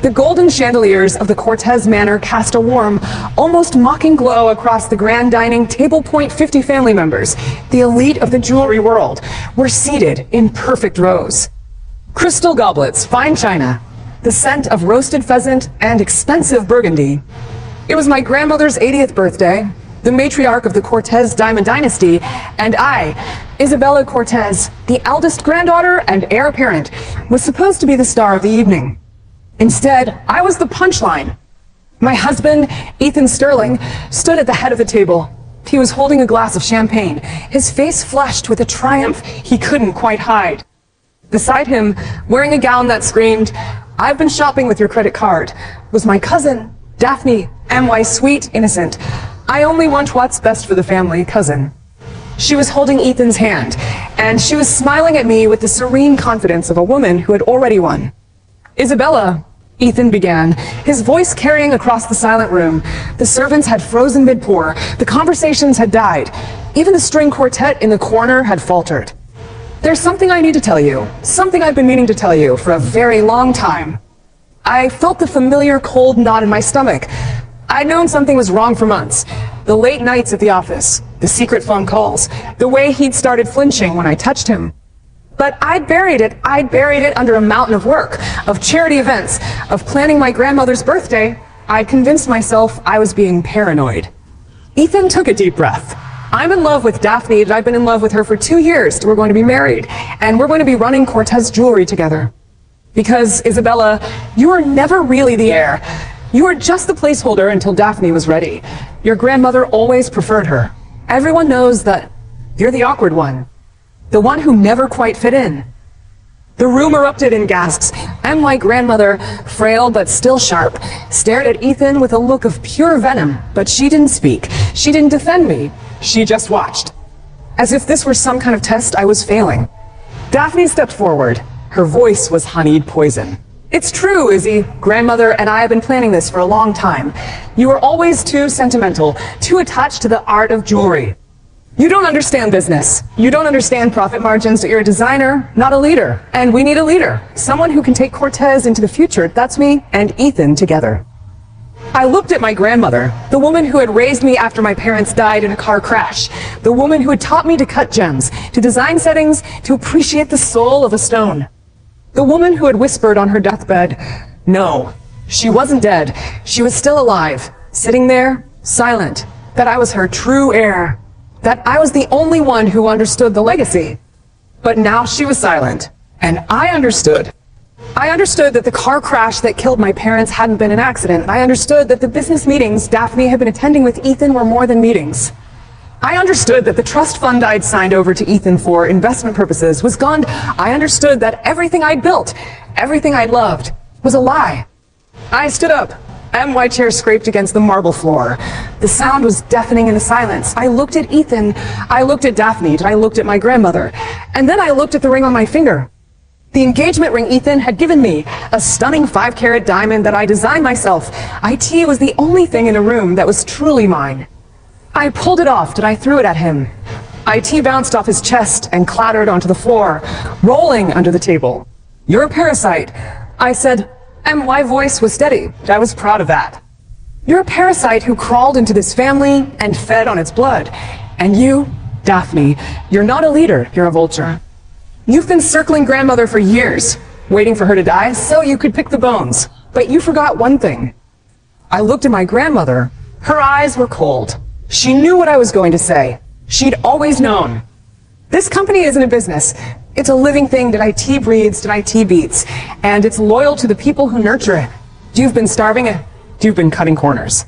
The golden chandeliers of the Cortez Manor cast a warm, almost mocking glow across the grand dining table. 50 family members, the elite of the jewelry world, were seated in perfect rows. Crystal goblets, fine china, the scent of roasted pheasant and expensive burgundy. It was my grandmother's 80th birthday, the matriarch of the Cortez Diamond Dynasty, and I, Isabella Cortez, the eldest granddaughter and heir apparent, was supposed to be the star of the evening. Instead, I was the punchline. My husband, Ethan Sterling, stood at the head of the table. He was holding a glass of champagne, his face flushed with a triumph he couldn't quite hide. Beside him, wearing a gown that screamed, "I've been shopping with your credit card," was my cousin, Daphne, M.Y. Sweet Innocent. I only want what's best for the family, cousin. She was holding Ethan's hand, and she was smiling at me with the serene confidence of a woman who had already won. "Isabella," Ethan began, his voice carrying across the silent room. The servants had frozen mid-pour, the conversations had died. Even the string quartet in the corner had faltered. "There's something I need to tell you, something I've been meaning to tell you for a very long time." I felt the familiar cold knot in my stomach. I'd known something was wrong for months. The late nights at the office, the secret phone calls, the way he'd started flinching when I touched him. But I'd buried it under a mountain of work, of charity events, of planning my grandmother's birthday. I'd convinced myself I was being paranoid. Ethan took a deep breath. "I'm in love with Daphne, and I've been in love with her for 2 years. We're going to be married, and we're going to be running Cortez Jewelry together. Because, Isabella, you were never really the heir. You were just the placeholder until Daphne was ready. Your grandmother always preferred her. Everyone knows that you're the awkward one. The one who never quite fit in." The room erupted in gasps, and my grandmother, frail but still sharp, stared at Ethan with a look of pure venom, but she didn't speak. She didn't defend me. She just watched. As if this were some kind of test I was failing. Daphne stepped forward. Her voice was honeyed poison. "It's true, Izzy. Grandmother and I have been planning this for a long time. You were always too sentimental, too attached to the art of jewelry. You don't understand business. You don't understand profit margins. You're a designer, not a leader. And we need a leader. Someone who can take Cortez into the future. That's me and Ethan together." I looked at my grandmother, the woman who had raised me after my parents died in a car crash, the woman who had taught me to cut gems, to design settings, to appreciate the soul of a stone. The woman who had whispered on her deathbed, "No, she wasn't dead. She was still alive, sitting there, silent, that I was her true heir. That I was the only one who understood the legacy." But now she was silent, and I understood. I understood that the car crash that killed my parents hadn't been an accident. I understood that the business meetings Daphne had been attending with Ethan were more than meetings. I understood that the trust fund I'd signed over to Ethan for investment purposes was gone. I understood that everything I'd built, everything I'd loved, was a lie. I stood up. My chair scraped against the marble floor. The sound was deafening in the silence. I looked at Ethan, I looked at Daphne, I looked at my grandmother, and then I looked at the ring on my finger. The engagement ring Ethan had given me, a stunning 5-carat diamond that I designed myself. IT was the only thing in a room that was truly mine. I pulled it off, I threw it at him. IT bounced off his chest and clattered onto the floor, rolling under the table. "You're a parasite," I said, and my voice was steady. I was proud of that. "You're a parasite who crawled into this family and fed on its blood. And you, Daphne, you're not a leader, you're a vulture. You've been circling grandmother for years, waiting for her to die so you could pick the bones. But you forgot one thing." I looked at my grandmother. Her eyes were cold. She knew what I was going to say. She'd always known. This company isn't a business. It's a living thing that IT breathes, that IT beats, and it's loyal to the people who nurture it. You've been starving it. You've been cutting corners.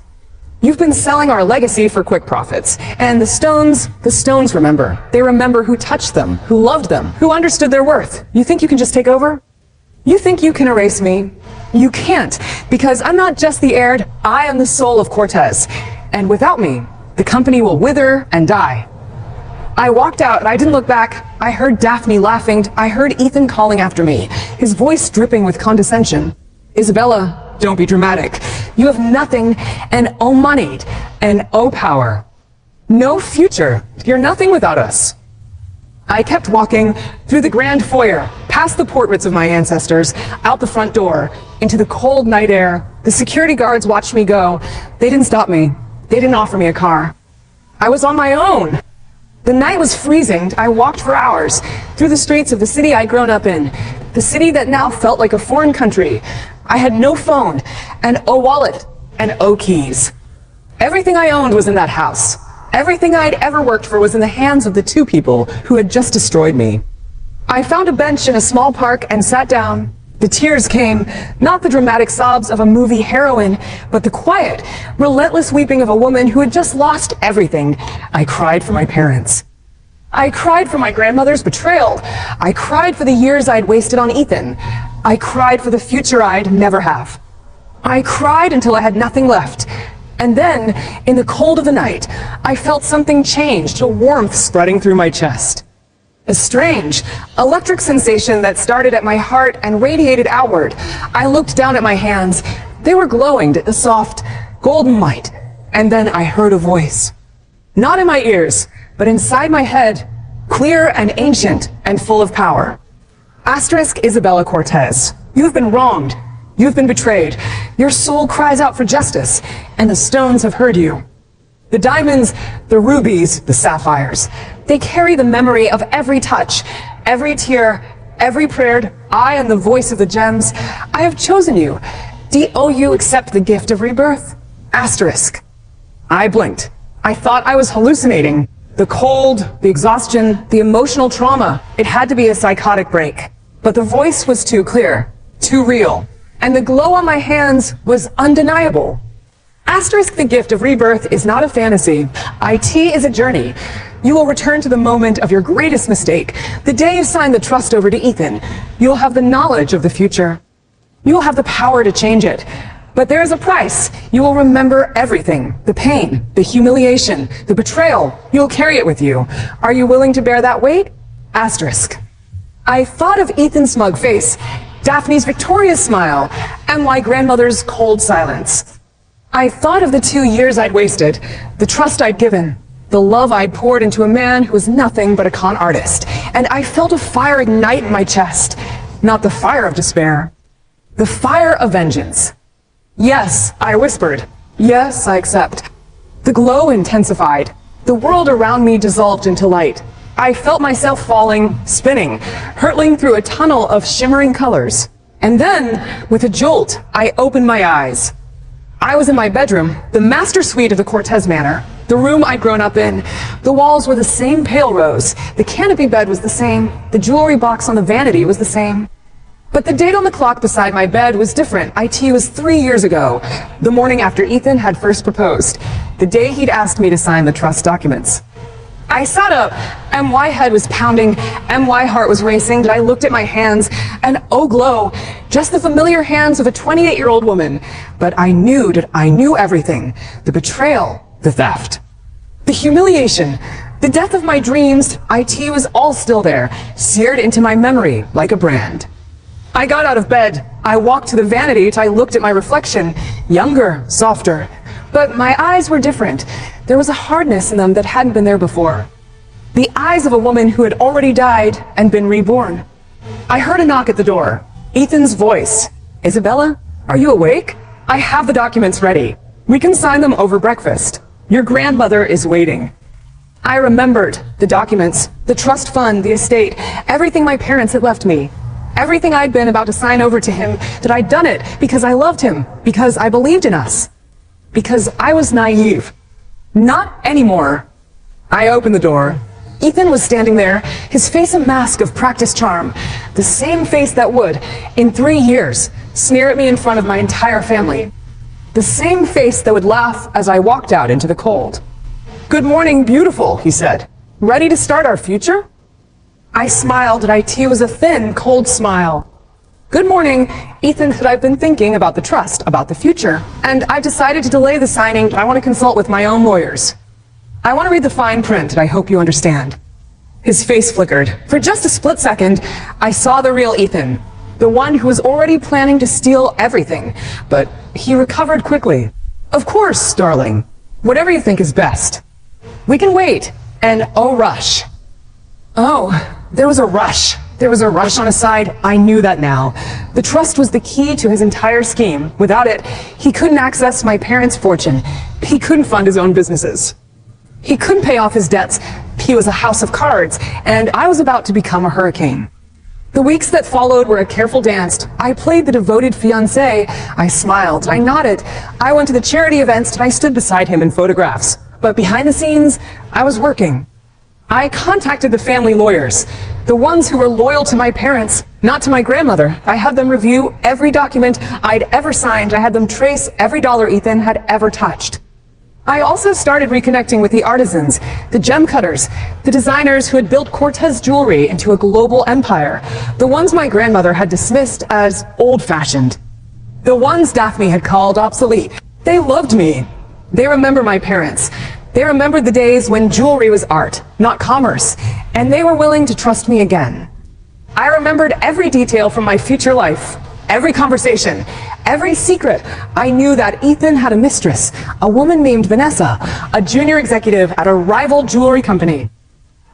You've been selling our legacy for quick profits. And the stones remember. They remember who touched them, who loved them, who understood their worth. You think you can just take over? You think you can erase me? You can't, because I'm not just the heir, I am the soul of Cortez. And without me, the company will wither and die. I walked out and I didn't look back. I heard Daphne laughing. I heard Ethan calling after me, his voice dripping with condescension. "Isabella, don't be dramatic. You have nothing and oh money and oh power. No future. You're nothing without us." I kept walking through the grand foyer, past past the portraits of my ancestors, out the front door, into the cold night air. The security guards watched me go. They didn't stop me. They didn't offer me a car. I was on my own. The night was freezing. I walked for hours through the streets of the city I'd grown up in, the city that now felt like a foreign country. I had no phone, and a wallet, and keys. Everything I owned was in that house. Everything I'd ever worked for was in the hands of the two people who had just destroyed me. I found a bench in a small park and sat down. The tears came, not the dramatic sobs of a movie heroine, but the quiet, relentless weeping of a woman who had just lost everything. I cried for my parents. I cried for my grandmother's betrayal. I cried for the years I'd wasted on Ethan. I cried for the future I'd never have. I cried until I had nothing left. And then, in the cold of the night, I felt something change, a warmth spreading through my chest. A strange, electric sensation that started at my heart and radiated outward. I looked down at my hands. They were glowing a soft, golden light. And then I heard a voice. Not in my ears, but inside my head, clear and ancient and full of power. Asterisk Isabella Cortez, you have been wronged. You have been betrayed. Your soul cries out for justice, and the stones have heard you. The diamonds, the rubies, the sapphires, they carry the memory of every touch, every tear, every prayer. I am the voice of the gems. I have chosen you. Do you accept the gift of rebirth? Asterisk. I blinked. I thought I was hallucinating. The cold, the exhaustion, the emotional trauma. It had to be a psychotic break. But the voice was too clear, too real. And the glow on my hands was undeniable. Asterisk, the gift of rebirth is not a fantasy. IT is a journey. You will return to the moment of your greatest mistake. The day you sign the trust over to Ethan, you'll have the knowledge of the future. You will have the power to change it. But there is a price. You will remember everything. The pain, the humiliation, the betrayal. You'll carry it with you. Are you willing to bear that weight? Asterisk. I thought of Ethan's smug face, Daphne's victorious smile, and my grandmother's cold silence. I thought of the 2 years I'd wasted, the trust I'd given, the love I'd poured into a man who was nothing but a con artist, and I felt a fire ignite in my chest, not the fire of despair, the fire of vengeance. Yes, I whispered. Yes, I accept. The glow intensified. The world around me dissolved into light. I felt myself falling, spinning, hurtling through a tunnel of shimmering colors. And then, with a jolt, I opened my eyes. I was in my bedroom, the master suite of the Cortez Manor, the room I'd grown up in. The walls were the same pale rose, the canopy bed was the same, the jewelry box on the vanity was the same. But the date on the clock beside my bed was different. IT was 3 years ago, the morning after Ethan had first proposed, the day he'd asked me to sign the trust documents. I sat up, and my head was pounding, and my heart was racing. I looked at my hands, and oh glow, just the familiar hands of a 28-year-old woman. But I knew that I knew everything. The betrayal, the theft, the humiliation, the death of my dreams. IT was all still there, seared into my memory like a brand. I got out of bed. I walked to the vanity. I looked at my reflection, younger, softer. But my eyes were different. There was a hardness in them that hadn't been there before. The eyes of a woman who had already died and been reborn. I heard a knock at the door. Ethan's voice. Isabella, are you awake? I have the documents ready. We can sign them over breakfast. Your grandmother is waiting. I remembered the documents, the trust fund, the estate, everything my parents had left me. Everything I'd been about to sign over to him, that I'd done it because I loved him, because I believed in us, because I was naive. Not anymore. I opened the door. Ethan was standing there, his face a mask of practiced charm, the same face that would, in 3 years, sneer at me in front of my entire family. The same face that would laugh as I walked out into the cold. Good morning, beautiful, he said. Ready to start our future? I smiled, and IT was a thin, cold smile. Good morning, Ethan said. I've been thinking about the trust, about the future, and I've decided to delay the signing. I want to consult with my own lawyers. I want to read the fine print, and I hope you understand. His face flickered. For just a split second, I saw the real Ethan, the one who was already planning to steal everything, but he recovered quickly. Of course, darling. Whatever you think is best. We can wait, and rush. Oh, there was a rush. There was a rush on his side. I knew that now. The trust was the key to his entire scheme. Without it, he couldn't access my parents' fortune. He couldn't fund his own businesses. He couldn't pay off his debts. He was a house of cards, and I was about to become a hurricane. The weeks that followed were a careful dance. I played the devoted fiancé. I smiled. I nodded. I went to the charity events, and I stood beside him in photographs. But behind the scenes, I was working. I contacted the family lawyers, the ones who were loyal to my parents, not to my grandmother. I had them review every document I'd ever signed. I had them trace every dollar Ethan had ever touched. I also started reconnecting with the artisans, the gem cutters, the designers who had built Cortez jewelry into a global empire, the ones my grandmother had dismissed as old-fashioned, the ones Daphne had called obsolete. They loved me. They remember my parents. They remembered the days when jewelry was art, not commerce, and they were willing to trust me again. I remembered every detail from my future life, every conversation, every secret. I knew that Ethan had a mistress, a woman named Vanessa, a junior executive at a rival jewelry company.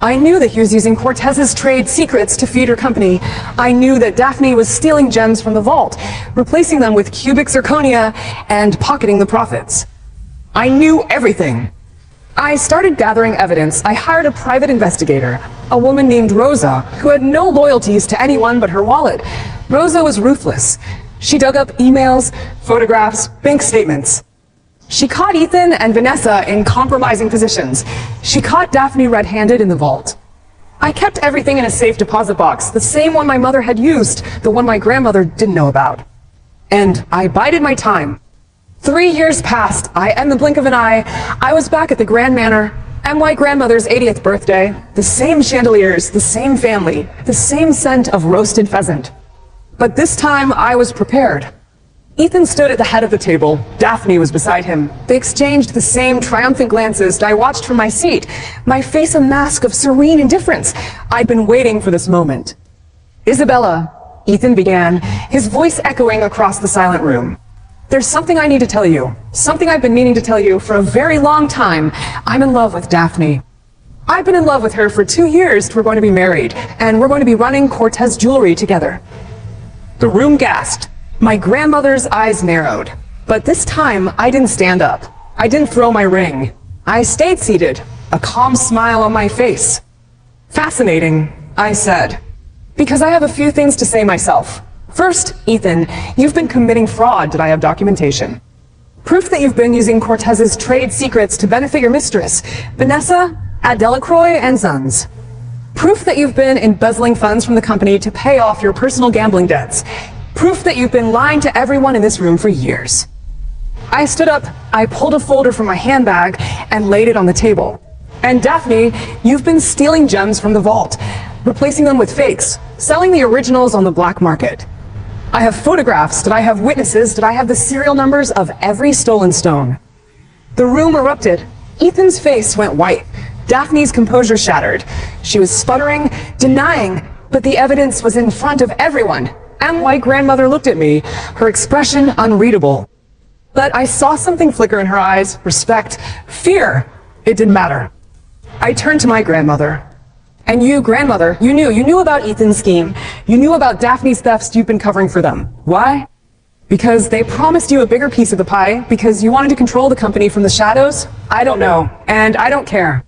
I knew that he was using Cortez's trade secrets to feed her company. I knew that Daphne was stealing gems from the vault, replacing them with cubic zirconia and pocketing the profits. I knew everything. I started gathering evidence. I hired a private investigator, a woman named Rosa, who had no loyalties to anyone but her wallet. Rosa was ruthless. She dug up emails, photographs, bank statements. She caught Ethan and Vanessa in compromising positions. She caught Daphne red-handed in the vault. I kept everything in a safe deposit box, the same one my mother had used, the one my grandmother didn't know about. And I bided my time. 3 years passed. In the blink of an eye, I was back at the Grand Manor, and my grandmother's 80th birthday. The same chandeliers, the same family, the same scent of roasted pheasant. But this time, I was prepared. Ethan stood at the head of the table. Daphne was beside him. They exchanged the same triumphant glances I watched from my seat, my face a mask of serene indifference. I'd been waiting for this moment. "Isabella," Ethan began, his voice echoing across the silent room. "There's something I need to tell you. Something I've been meaning to tell you for a very long time. I'm in love with Daphne. I've been in love with her for 2 years. We're going to be married, and we're going to be running Cortez Jewelry together." The room gasped. My grandmother's eyes narrowed. But this time, I didn't stand up. I didn't throw my ring. I stayed seated, a calm smile on my face. "Fascinating," I said, "because I have a few things to say myself. First, Ethan, you've been committing fraud. Did I have documentation? Proof that you've been using Cortez's trade secrets to benefit your mistress, Vanessa, at Delacroix and Sons. Proof that you've been embezzling funds from the company to pay off your personal gambling debts. Proof that you've been lying to everyone in this room for years." I stood up, I pulled a folder from my handbag and laid it on the table. "And Daphne, you've been stealing gems from the vault, replacing them with fakes, selling the originals on the black market. I have photographs. Did I have witnesses? Did I have the serial numbers of every stolen stone?" The room erupted. Ethan's face went white. Daphne's composure shattered. She was sputtering, denying, but the evidence was in front of everyone. And my grandmother looked at me, her expression unreadable. But I saw something flicker in her eyes, respect, fear. It didn't matter. I turned to my grandmother. "And you, grandmother, you knew about Ethan's scheme. You knew about Daphne's thefts you've been covering for them. Why? Because they promised you a bigger piece of the pie? Because you wanted to control the company from the shadows? I don't know, and I don't care.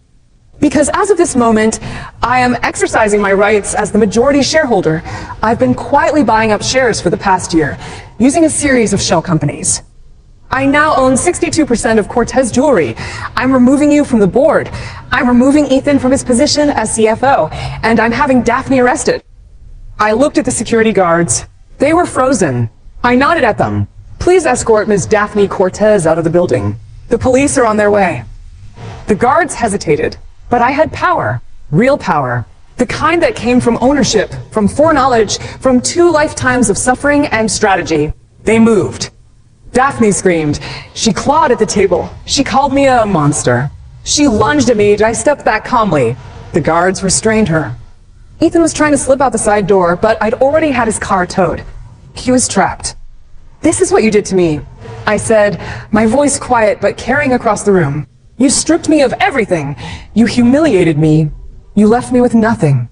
Because as of this moment, I am exercising my rights as the majority shareholder. I've been quietly buying up shares for the past year, using a series of shell companies. I now own 62% of Cortez Jewelry. I'm removing you from the board. I'm removing Ethan from his position as CFO, and I'm having Daphne arrested." I looked at the security guards. They were frozen. I nodded at them. "Please escort Ms. Daphne Cortez out of the building. The police are on their way." The guards hesitated, but I had power, real power, the kind that came from ownership, from foreknowledge, from 2 lifetimes of suffering and strategy. They moved. Daphne screamed. She clawed at the table. She called me a monster. She lunged at me, and I stepped back calmly. The guards restrained her. Ethan was trying to slip out the side door, but I'd already had his car towed. He was trapped. "This is what you did to me," I said, my voice quiet but carrying across the room. "You stripped me of everything. You humiliated me. You left me with nothing.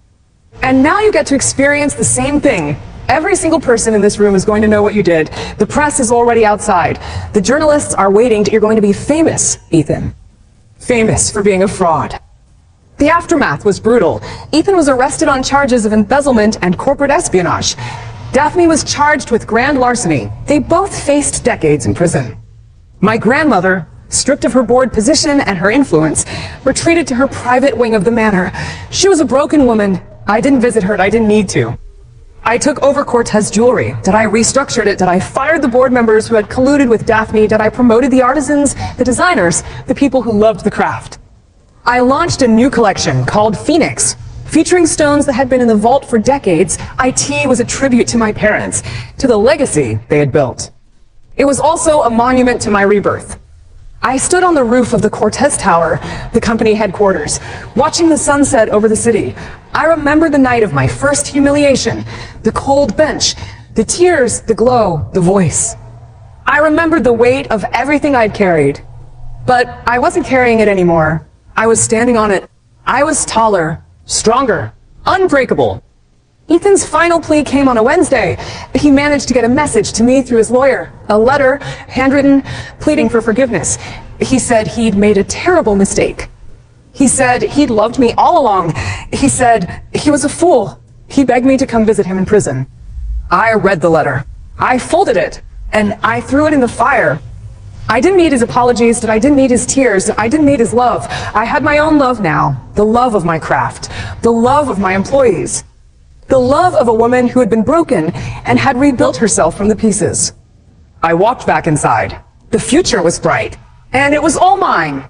And now you get to experience the same thing. Every single person in this room is going to know what you did. The press is already outside. The journalists are waiting. You're going to be famous, Ethan. Famous for being a fraud. The aftermath was brutal. Ethan was arrested on charges of embezzlement and corporate espionage. Daphne was charged with grand larceny. They both faced decades in prison. My grandmother, stripped of her board position and her influence, retreated to her private wing of the manor. She was a broken woman. I didn't visit her, and I didn't need to. I took over Cortez Jewelry. Did I restructured it? Did I fire the board members who had colluded with Daphne? Did I promoted the artisans, the designers, the people who loved the craft? I launched a new collection called Phoenix. Featuring stones that had been in the vault for decades, IT was a tribute to my parents, to the legacy they had built. It was also a monument to my rebirth. I stood on the roof of the Cortez Tower, the company headquarters, watching the sunset over the city. I remember the night of my first humiliation, the cold bench, the tears, the glow, the voice. I remembered the weight of everything I'd carried. But I wasn't carrying it anymore. I was standing on it. I was taller, stronger, unbreakable. Ethan's final plea came on a Wednesday. He managed to get a message to me through his lawyer, a letter, handwritten, pleading for forgiveness. He said he'd made a terrible mistake. He said he'd loved me all along. He said he was a fool. He begged me to come visit him in prison. I read the letter. I folded it, and I threw it in the fire. I didn't need his apologies, I didn't need his tears, I didn't need his love. I had my own love now, the love of my craft, the love of my employees. The love of a woman who had been broken and had rebuilt herself from the pieces. I walked back inside. The future was bright, and it was all mine.